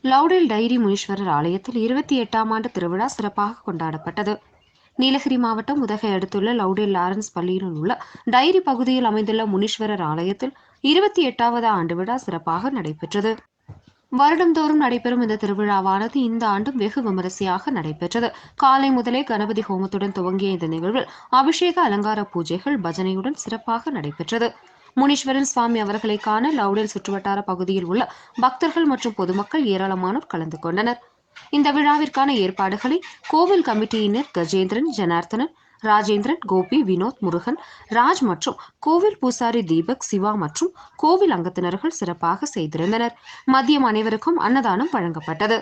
Lovedale diary Muneeswarar ஆலயத்தில் 28ஆம் ஆண்டு திருவிழா சிறப்பாக கொண்டாடப்பட்டது. நீலகிரி மாவட்டம் உதகை அடுத்துள்ள லவுடேல் லாரன்ஸ் பள்ளியில் உள்ள டைரி பகுதியில் அமைந்துள்ள முனீஸ்வரர் ஆலயத்தில் 28வது ஆண்டு விழா சிறப்பாக நடைபெற்றது. வருடந்தோறும் நடைபெறும் இந்த திருவிழாவானது இந்த ஆண்டும் வெகு விமரிசையாக நடைபெற்றது. காலை முதலே கணபதி ஹோமத்துடன் துவங்கிய இந்த நிகழ்வில் அபிஷேக அலங்கார பூஜைகள் பஜனையுடன் சிறப்பாக நடைபெற்றது. முனீஸ்வரன் சுவாமி அவர்களை காண லவுடேல் சுற்றுவட்டார பகுதியில் உள்ள பக்தர்கள் மற்றும் பொதுமக்கள் ஏராளமானோர் கலந்து கொண்டனர். இந்த விழாவிற்கான ஏற்பாடுகளை கோவில் கமிட்டியினர் கஜேந்திரன், ஜனார்த்தனன், ராஜேந்திரன், கோபி, வினோத், முருகன், ராஜ் மற்றும் கோவில் பூசாரி தீபக், சிவா மற்றும் கோவில் அங்கத்தினர்கள் சிறப்பாக செய்திருந்தனர். மதியம் அனைவருக்கும் அன்னதானம் வழங்கப்பட்டது.